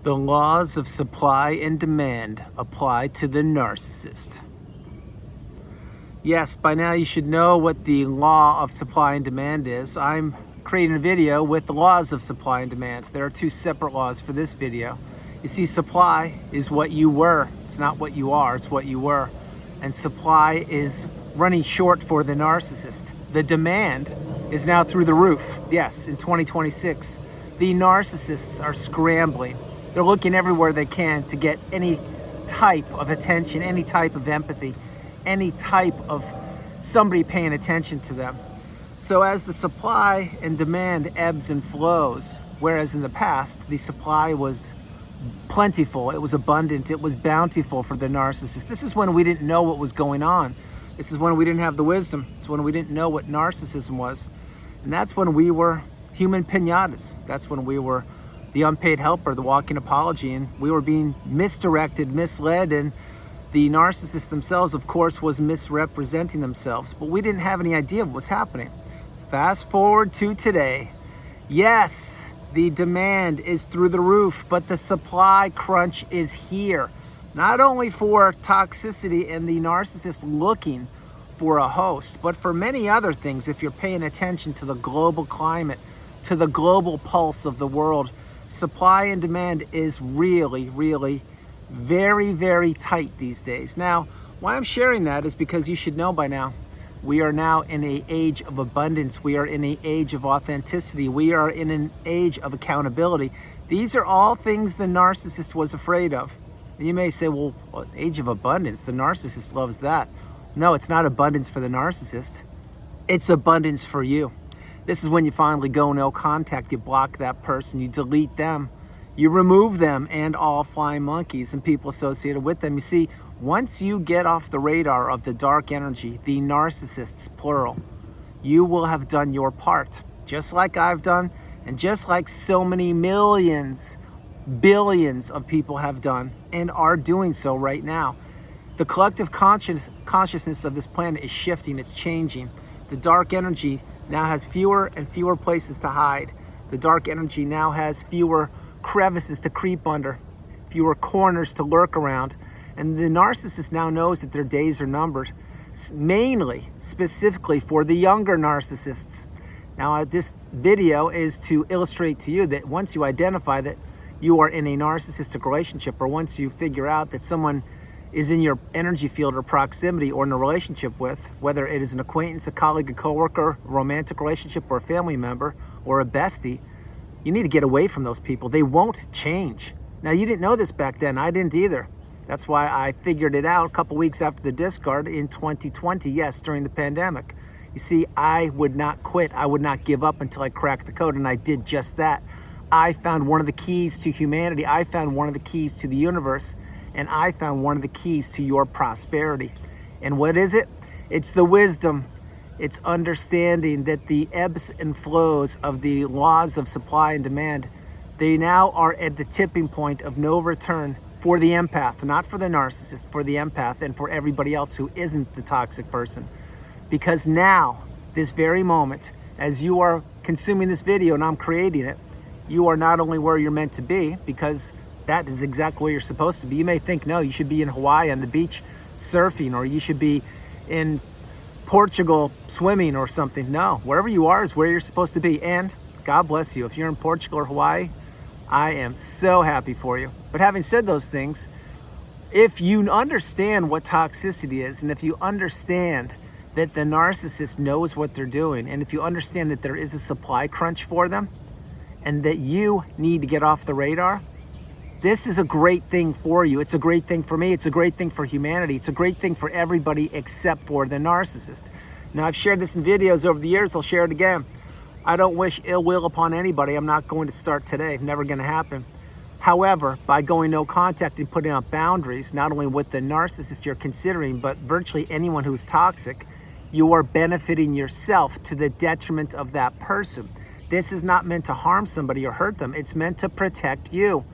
The laws of supply and demand apply to the narcissist. Yes, by now you should know what the law of supply and demand is. I'm creating a video with the laws of supply and demand. There are two separate laws for this video. You see, supply is what you were. It's not what you are, it's what you were. And supply is running short for the narcissist. The demand is now through the roof. Yes, in 2026, the narcissists are scrambling. They're looking everywhere they can to get any type of attention, any type of empathy, any type of somebody paying attention to them. So as the supply and demand ebbs and flows, whereas in the past, the supply was plentiful, it was abundant, it was bountiful for the narcissist. This is when we didn't know what was going on. This is when we didn't have the wisdom. It's when we didn't know what narcissism was. And that's when we were human piñatas. That's when we were the unpaid helper, the walking apology, and we were being misdirected, misled, and the narcissists themselves, of course, was misrepresenting themselves, but we didn't have any idea what was happening. Fast forward to today. Yes, the demand is through the roof, but the supply crunch is here. Not only for toxicity and the narcissist looking for a host, but for many other things. If you're paying attention to the global climate, to the global pulse of the world, supply and demand is really, really very, very tight these days. Now, why I'm sharing that is because you should know by now, we are now in an age of abundance. We are in an age of authenticity. We are in an age of accountability. These are all things the narcissist was afraid of. And you may say, well, age of abundance, the narcissist loves that. No, it's not abundance for the narcissist. It's abundance for you. This is when you finally go no contact, you block that person, you delete them, you remove them and all flying monkeys and people associated with them. You see, once you get off the radar of the dark energy, the narcissists, plural, you will have done your part, just like I've done, and just like so many millions, billions of people have done and are doing so right now. The collective consciousness of this planet is shifting, it's changing. The dark energy now has fewer and fewer places to hide. The dark energy now has fewer crevices to creep under, fewer corners to lurk around. And the narcissist now knows that their days are numbered, mainly, specifically for the younger narcissists. Now, this video is to illustrate to you that once you identify that you are in a narcissistic relationship, or once you figure out that someone is in your energy field or proximity or in a relationship with, whether it is an acquaintance, a colleague, a coworker, a romantic relationship, or a family member, or a bestie, you need to get away from those people. They won't change. Now, you didn't know this back then. I didn't either. That's why I figured it out a couple weeks after the discard in 2020, yes, during the pandemic. You see, I would not quit. I would not give up until I cracked the code, and I did just that. I found one of the keys to humanity. I found one of the keys to the universe, and I found one of the keys to your prosperity. And what is it? It's the wisdom. It's understanding that the ebbs and flows of the laws of supply and demand, they now are at the tipping point of no return for the empath, not for the narcissist, for the empath and for everybody else who isn't the toxic person. Because now, this very moment, as you are consuming this video and I'm creating it, you are not only where you're meant to be, because that is exactly where you're supposed to be. You may think, no, you should be in Hawaii on the beach surfing, or you should be in Portugal swimming or something. No, wherever you are is where you're supposed to be. And God bless you. If you're in Portugal or Hawaii, I am so happy for you. But having said those things, if you understand what toxicity is, and if you understand that the narcissist knows what they're doing, and if you understand that there is a supply crunch for them, and that you need to get off the radar, this is a great thing for you. It's a great thing for me. It's a great thing for humanity. It's a great thing for everybody except for the narcissist. Now, I've shared this in videos over the years. I'll share it again. I don't wish ill will upon anybody. I'm not going to start today. Never going to happen. However, by going no contact and putting up boundaries, not only with the narcissist you're considering, but virtually anyone who's toxic, you are benefiting yourself to the detriment of that person. This is not meant to harm somebody or hurt them. It's meant to protect you.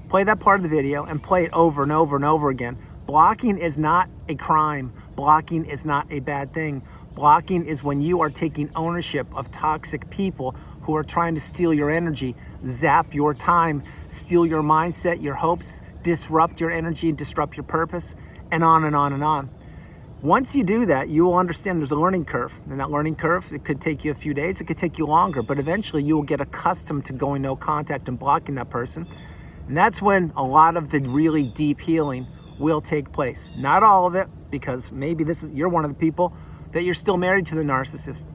Play that part of the video and play it over and over and over again. Blocking is not a crime. Blocking is not a bad thing. Blocking is when you are taking ownership of toxic people who are trying to steal your energy, zap your time, steal your mindset, your hopes, disrupt your energy, and disrupt your purpose, and on and on and on. Once you do that, you will understand there's a learning curve. And that learning curve, it could take you a few days, it could take you longer, but eventually you will get accustomed to going no contact and blocking that person. And that's when a lot of the really deep healing will take place. Not all of it, because maybe you're one of the people that you're still married to the narcissist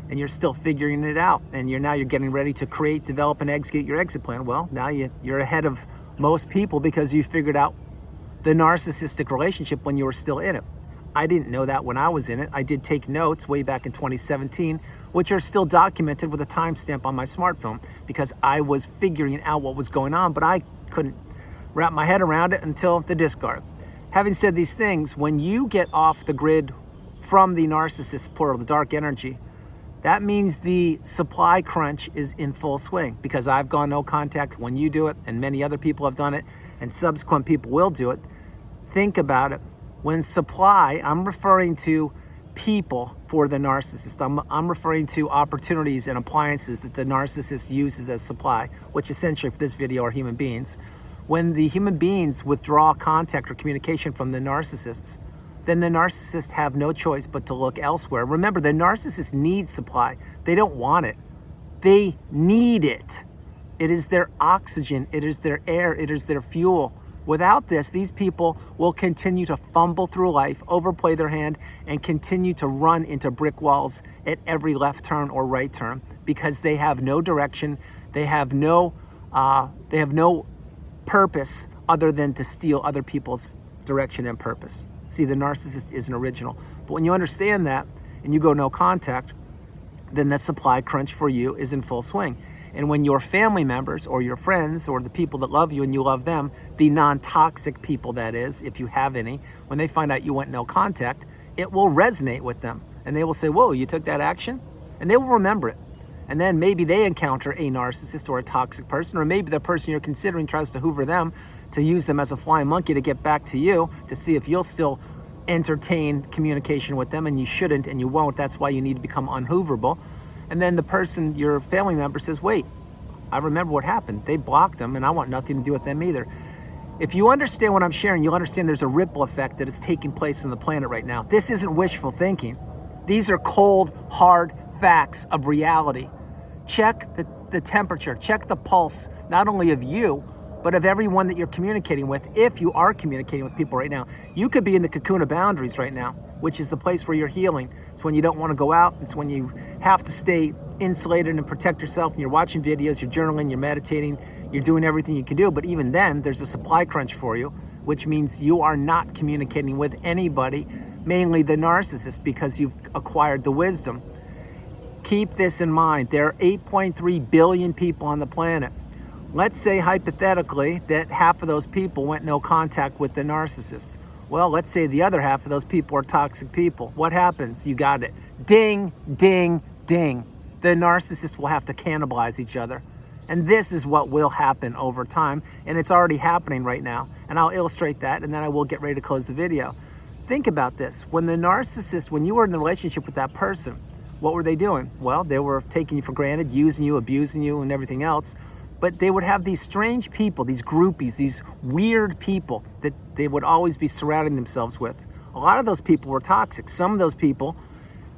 and you're still figuring it out. And you're getting ready to create, develop, and execute your exit plan. Well, now you're ahead of most people because you figured out the narcissistic relationship when you were still in it. I didn't know that when I was in it. I did take notes way back in 2017, which are still documented with a timestamp on my smartphone because I was figuring out what was going on, but I couldn't wrap my head around it until the discard. Having said these things, when you get off the grid from the narcissist portal, the dark energy, that means the supply crunch is in full swing because I've gone no contact when you do it, and many other people have done it, and subsequent people will do it. Think about it. When supply, I'm referring to people for the narcissist. I'm referring to opportunities and appliances that the narcissist uses as supply, which essentially for this video are human beings. When the human beings withdraw contact or communication from the narcissists, then the narcissists have no choice but to look elsewhere. Remember, the narcissist needs supply. They don't want it. They need it. It is their oxygen. It is their air. It is their fuel. Without this, these people will continue to fumble through life, overplay their hand, and continue to run into brick walls at every left turn or right turn because they have no direction. They have no purpose other than to steal other people's direction and purpose. See, the narcissist isn't original. But when you understand that and you go no contact, then the supply crunch for you is in full swing. And when your family members or your friends or the people that love you and you love them, the non-toxic people that is, if you have any, when they find out you went no contact, it will resonate with them. And they will say, whoa, you took that action? And they will remember it. And then maybe they encounter a narcissist or a toxic person, or maybe the person you're considering tries to hoover them to use them as a flying monkey to get back to you to see if you'll still entertain communication with them, and you shouldn't and you won't. That's why you need to become unhooverable. And then the person, your family member, says, wait, I remember what happened. They blocked them and I want nothing to do with them either. If you understand what I'm sharing, you'll understand there's a ripple effect that is taking place on the planet right now. This isn't wishful thinking. These are cold, hard facts of reality. Check the temperature, check the pulse, not only of you, but of everyone that you're communicating with. If you are communicating with people right now, you could be in the cocoon of boundaries right now, which is the place where you're healing. It's when you don't want to go out. It's when you have to stay insulated and protect yourself. And you're watching videos, you're journaling, you're meditating, you're doing everything you can do. But even then, there's a supply crunch for you, which means you are not communicating with anybody, mainly the narcissist, because you've acquired the wisdom. Keep this in mind. There are 8.3 billion people on the planet. Let's say hypothetically that half of those people went no contact with the narcissist. Well, let's say the other half of those people are toxic people. What happens? You got it. Ding, ding, ding. The narcissist will have to cannibalize each other. And this is what will happen over time. And it's already happening right now. And I'll illustrate that, and then I will get ready to close the video. Think about this. When the narcissist, when you were in the relationship with that person, what were they doing? Well, they were taking you for granted, using you, abusing you, and everything else. But they would have these strange people, these groupies, these weird people that they would always be surrounding themselves with. A lot of those people were toxic. Some of those people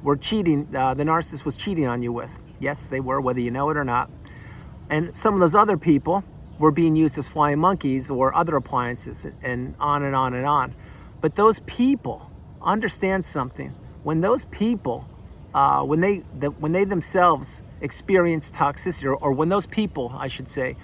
were cheating, the narcissist was cheating on you with. Yes, they were, whether you know it or not. And some of those other people were being used as flying monkeys or other appliances, and on and on and on. But those people, understand something. When those people, when they themselves experience toxicity, or when those people, I should say,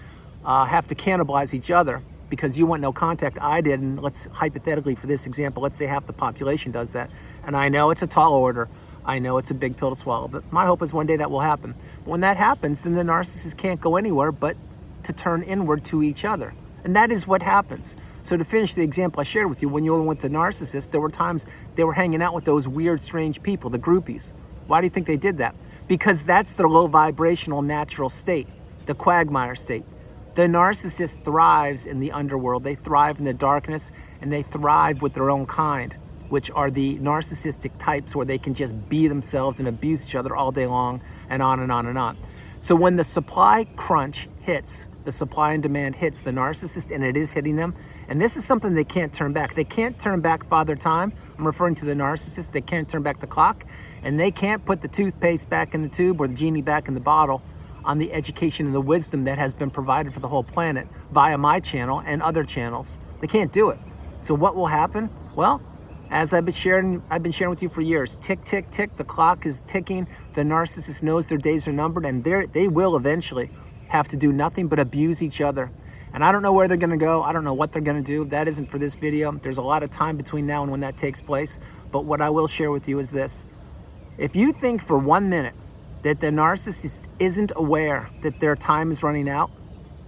have to cannibalize each other because you want no contact, I did, and let's hypothetically for this example, let's say half the population does that. And I know it's a tall order. I know it's a big pill to swallow, but my hope is one day that will happen. But when that happens, then the narcissist can't go anywhere but to turn inward to each other. And that is what happens. So to finish the example I shared with you, when you were with the narcissist, there were times they were hanging out with those weird, strange people, the groupies. Why do you think they did that? Because that's their low vibrational natural state, the quagmire state. The narcissist thrives in the underworld. They thrive in the darkness, and they thrive with their own kind, which are the narcissistic types where they can just be themselves and abuse each other all day long and on and on and on. So when the supply crunch hits, the supply and demand hits the narcissist, and it is hitting them. And this is something they can't turn back. They can't turn back Father Time. I'm referring to the narcissist. They can't turn back the clock, and they can't put the toothpaste back in the tube or the genie back in the bottle on the education and the wisdom that has been provided for the whole planet via my channel and other channels. They can't do it. So what will happen? Well, as I've been sharing with you for years, tick, tick, tick, the clock is ticking. The narcissist knows their days are numbered, and they will eventually have to do nothing but abuse each other. And I don't know where they're gonna go. I don't know what they're gonna do. That isn't for this video. There's a lot of time between now and when that takes place. But what I will share with you is this. If you think for 1 minute that the narcissist isn't aware that their time is running out,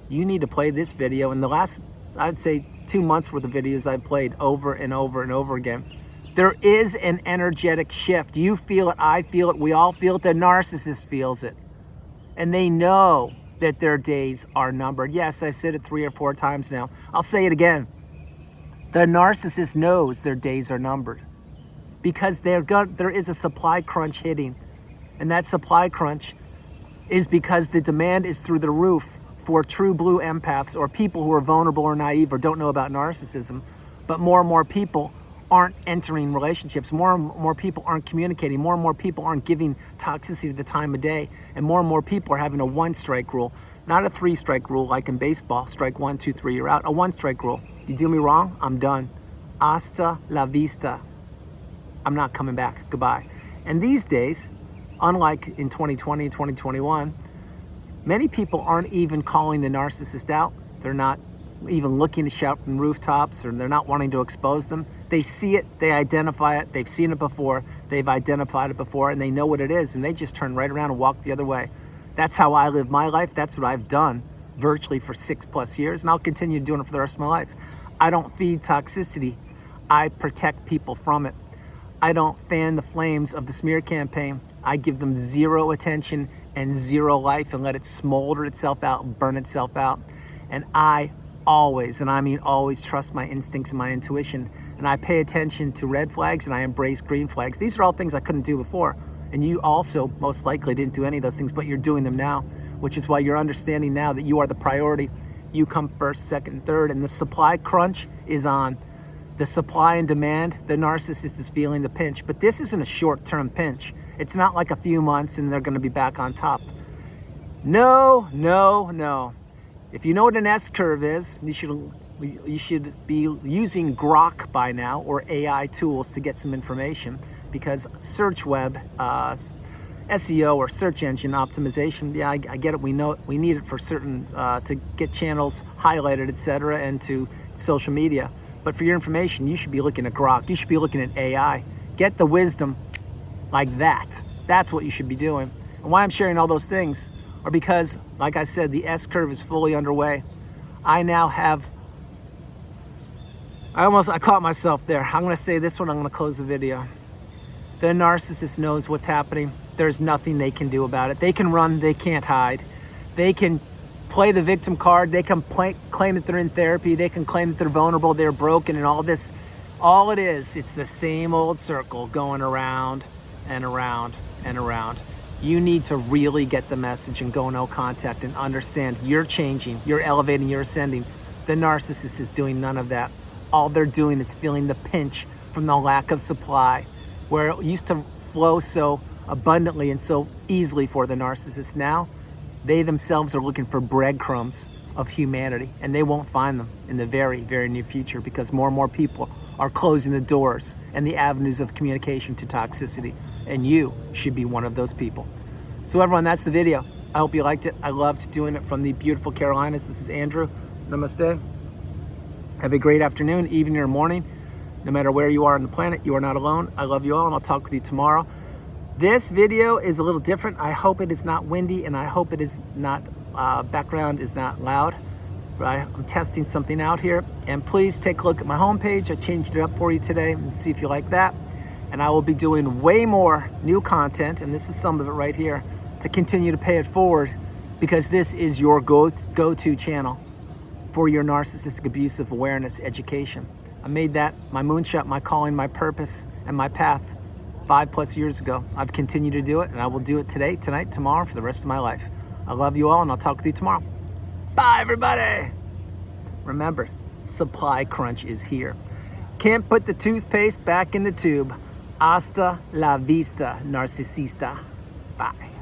you need to play this video. In the last, I'd say, 2 months worth of videos I've played over and over and over again. There is an energetic shift. You feel it, I feel it, we all feel it, the narcissist feels it. And they know that their days are numbered. Yes, I've said it 3 or 4 times now. I'll say it again. The narcissist knows their days are numbered because there is a supply crunch hitting. And that supply crunch is because the demand is through the roof for true blue empaths or people who are vulnerable or naive or don't know about narcissism. But more and more people aren't entering relationships. More and more people aren't communicating. More and more people aren't giving toxicity the time of day. And more people are having a 1-strike rule, not a 3-strike rule like in baseball. Strike 1, 2, 3, you're out. A 1-strike rule. You do me wrong, I'm done. Hasta la vista. I'm not coming back. Goodbye. And these days, unlike in 2020 and 2021, many people aren't even calling the narcissist out. They're not even looking to shout from rooftops, or they're not wanting to expose them. They see it, they identify it, they've seen it before, they've identified it before, and they know what it is, and they just turn right around and walk the other way. That's how I live my life. That's what I've done virtually for 6+ years, and I'll continue doing it for the rest of my life. I don't feed toxicity. I protect people from it. I don't fan the flames of the smear campaign. I give them 0 attention and 0 life and let it smolder itself out and burn itself out. And I always, and I mean always, trust my instincts and my intuition. And I pay attention to red flags and I embrace green flags. These are all things I couldn't do before. And you also most likely didn't do any of those things, but you're doing them now, which is why you're understanding now that you are the priority. You come first, second, third, and the supply crunch is on. The supply and demand, the narcissist is feeling the pinch, but this isn't a short-term pinch. It's not like a few months and they're gonna be back on top. No, no, no. If you know what an S-curve is, you should be using Grok by now or AI tools to get some information, because search web, SEO or search engine optimization, yeah, I get it. We know it. We need it for certain, to get channels highlighted, etc., and to social media. But for your information, you should be looking at Grok. You should be looking at AI. Get the wisdom like that. That's what you should be doing. And why I'm sharing all those things are because, like I said, the S-curve is fully underway. I now have, I caught myself there. I'm gonna say this one, I'm gonna close the video. The narcissist knows what's happening. There's nothing they can do about it. They can run, they can't hide. They can play the victim card. They can claim that they're in therapy. They can claim that they're vulnerable, they're broken, and all this. All it is, it's the same old circle going around and around and around. You need to really get the message and go no contact and understand you're changing, you're elevating, you're ascending. The narcissist is doing none of that. All they're doing is feeling the pinch from the lack of supply, where it used to flow so abundantly and so easily for the narcissist. Now, they themselves are looking for breadcrumbs of humanity, and they won't find them in the very, very near future, because more and more people are closing the doors and the avenues of communication to toxicity, and you should be one of those people. So everyone, that's the video. I hope you liked it. I loved doing it from the beautiful Carolinas. This is Andrew. Namaste. Have a great afternoon, evening, or morning. No matter where you are on the planet, you are not alone. I love you all, and I'll talk with you tomorrow. This video is a little different. I hope it is not windy, and I hope it is not, background is not loud. But I'm testing something out here. And please take a look at my homepage. I changed it up for you today and see if you like that. And I will be doing way more new content, and this is some of it right here, to continue to pay it forward, because this is your go-to channel for your narcissistic abusive awareness education. I made that my moonshot, my calling, my purpose, and my path 5+ years ago. I've continued to do it, and I will do it today, tonight, tomorrow, for the rest of my life. I love you all, and I'll talk with you tomorrow. Bye, everybody. Remember, supply crunch is here. Can't put the toothpaste back in the tube. Hasta la vista, narcisista. Bye.